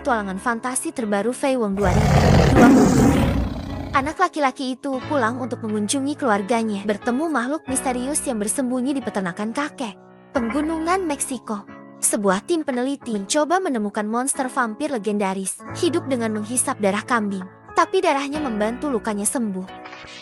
petualangan fantasi terbaru Fei Wong 2023. Anak laki-laki itu pulang untuk mengunjungi keluarganya, bertemu makhluk misterius yang bersembunyi di peternakan kakek. Penggunungan Meksiko. Sebuah tim peneliti mencoba menemukan monster vampir legendaris, hidup dengan menghisap darah kambing. Tapi darahnya membantu lukanya sembuh.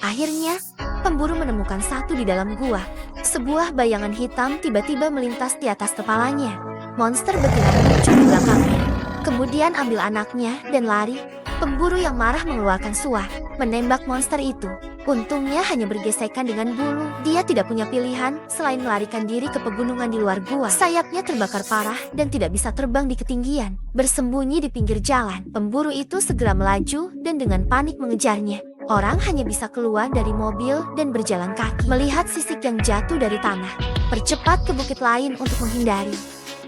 Akhirnya, pemburu menemukan satu di dalam gua. Sebuah bayangan hitam tiba-tiba melintas di atas kepalanya. Monster betina muncul di belakangnya. Kemudian ambil anaknya dan lari. Pemburu yang marah mengeluarkan suar, menembak monster itu. Untungnya hanya bergesekan dengan bulu. Dia tidak punya pilihan selain melarikan diri ke pegunungan di luar gua. Sayapnya terbakar parah dan tidak bisa terbang di ketinggian. Bersembunyi di pinggir jalan, pemburu itu segera melaju dan dengan panik mengejarnya. Orang hanya bisa keluar dari mobil dan berjalan kaki, melihat sisik yang jatuh dari tanah. Percepat ke bukit lain untuk menghindari.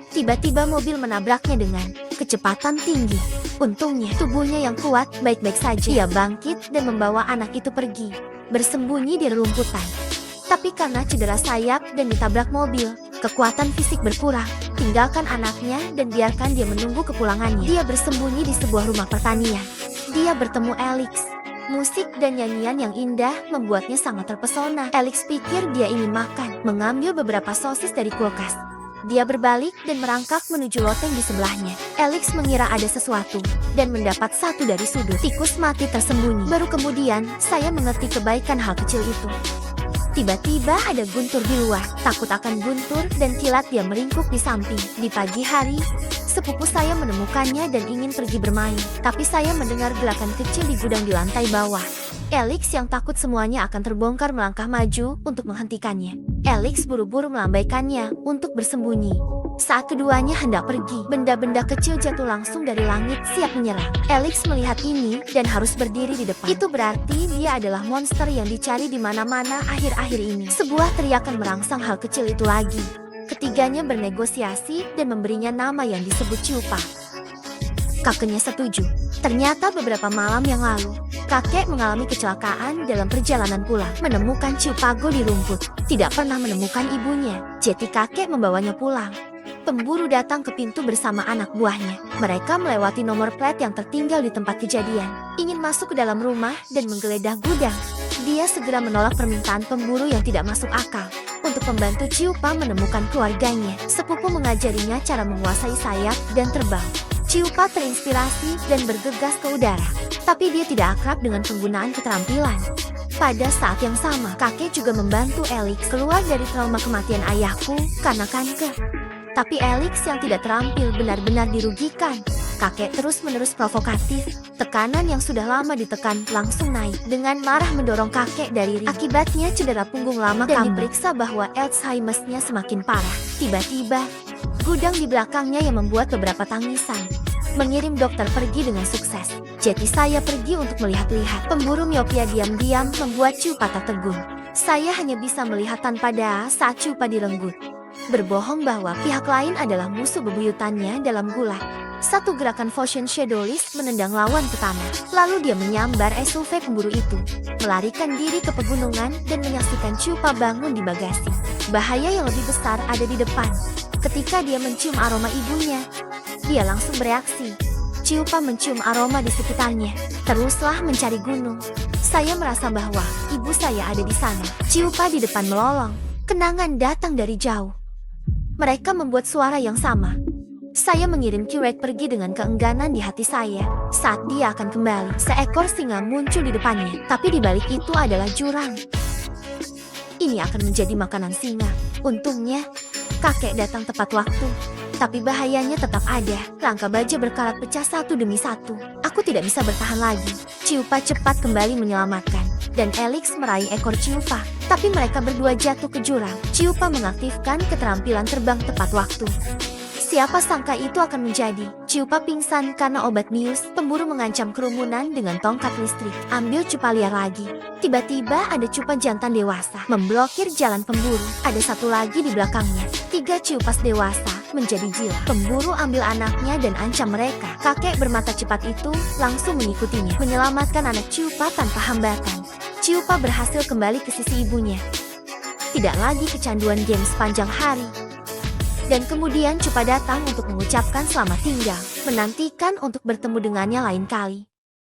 Tiba-tiba mobil menabraknya dengan kecepatan tinggi. Untungnya, tubuhnya yang kuat baik-baik saja. Ia bangkit dan membawa anak itu pergi, bersembunyi di rerumputan. Tapi karena cedera sayap dan ditabrak mobil, kekuatan fisik berkurang. Tinggalkan anaknya dan biarkan dia menunggu kepulangannya. Dia bersembunyi di sebuah rumah pertanian. Dia bertemu Alex. Musik dan nyanyian yang indah membuatnya sangat terpesona. Alex pikir dia ingin makan, mengambil beberapa sosis dari kulkas. Dia berbalik dan merangkak menuju loteng di sebelahnya. Alex mengira ada sesuatu dan mendapat satu dari sudut. Tikus mati tersembunyi. Baru kemudian, saya mengerti kebaikan hal kecil itu. Tiba-tiba ada guntur di luar. Takut akan guntur dan kilat dia meringkuk di samping. Di pagi hari, sepupu saya menemukannya dan ingin pergi bermain. Tapi saya mendengar gerakan kecil di gudang di lantai bawah. Alex yang takut semuanya akan terbongkar melangkah maju untuk menghentikannya. Alex buru-buru melambaikannya untuk bersembunyi. Saat keduanya hendak pergi, benda-benda kecil jatuh langsung dari langit siap menyerang. Alex melihat ini dan harus berdiri di depan. Itu berarti dia adalah monster yang dicari di mana-mana akhir-akhir ini. Sebuah teriakan merangsang hal kecil itu lagi. Ketiganya bernegosiasi dan memberinya nama yang disebut Ciupa. Kakeknya setuju. Ternyata beberapa malam yang lalu, kakek mengalami kecelakaan dalam perjalanan pulang. Menemukan Ciupago di rumput. Tidak pernah menemukan ibunya. Jadi kakek membawanya pulang. Pemburu datang ke pintu bersama anak buahnya. Mereka melewati nomor plat yang tertinggal di tempat kejadian. Ingin masuk ke dalam rumah dan menggeledah gudang. Dia segera menolak permintaan pemburu yang tidak masuk akal. Untuk membantu Ciupa menemukan keluarganya, sepupu mengajarinya cara menguasai sayap dan terbang. Ciupa terinspirasi dan bergegas ke udara. Tapi dia tidak akrab dengan penggunaan keterampilan. Pada saat yang sama, kakek juga membantu Alex keluar dari trauma kematian ayahku karena kanker. Tapi Alex yang tidak terampil benar-benar dirugikan. Kakek terus-menerus provokatif. Tekanan yang sudah lama ditekan langsung naik. Dengan marah mendorong kakek dari ring. Akibatnya cedera punggung lama dan diperiksa bahwa Alzheimer-nya semakin parah. Tiba-tiba, gudang di belakangnya yang membuat beberapa tangisan. Mengirim dokter pergi dengan sukses. Jadi saya pergi untuk melihat-lihat. Pemburu miopia diam-diam membuat Ciupa tak tegun. Saya hanya bisa melihat tanpa daya saat Ciupa direnggut. Berbohong bahwa pihak lain adalah musuh bebuyutannya dalam gulat. Satu gerakan Fusion Shadowlist menendang lawan ke tanah. Lalu dia menyambar SUV pemburu itu, melarikan diri ke pegunungan dan menyaksikan Ciupa bangun di bagasi. Bahaya yang lebih besar ada di depan. Ketika dia mencium aroma ibunya, dia langsung bereaksi. Ciupa mencium aroma di sekitarnya. Teruslah mencari gunung. Saya merasa bahwa ibu saya ada di sana. Ciupa di depan melolong. Kenangan datang dari jauh. Mereka membuat suara yang sama. Saya mengirim Curate pergi dengan keengganan di hati saya. Saat dia akan kembali, seekor singa muncul di depannya. Tapi di balik itu adalah jurang. Ini akan menjadi makanan singa. Untungnya, kakek datang tepat waktu. Tapi bahayanya tetap ada. Rangka baja berkarat pecah satu demi satu. Aku tidak bisa bertahan lagi. Ciupa cepat kembali menyelamatkan. Dan Alex meraih ekor Ciupa. Tapi mereka berdua jatuh ke jurang. Ciupa mengaktifkan keterampilan terbang tepat waktu. Siapa sangka itu akan menjadi. Ciupa pingsan karena obat bius. Pemburu mengancam kerumunan dengan tongkat listrik. Ambil Ciupa liar lagi. Tiba-tiba ada Ciupa jantan dewasa memblokir jalan pemburu. Ada satu lagi di belakangnya. 3 Ciupas dewasa menjadi gila. Pemburu ambil anaknya dan ancam mereka. Kakek bermata cepat itu langsung mengikutinya, menyelamatkan anak Ciupa tanpa hambatan. Ciupa berhasil kembali ke sisi ibunya. Tidak lagi kecanduan game sepanjang hari. Dan kemudian Cupa datang untuk mengucapkan selamat tinggal, menantikan untuk bertemu dengannya lain kali.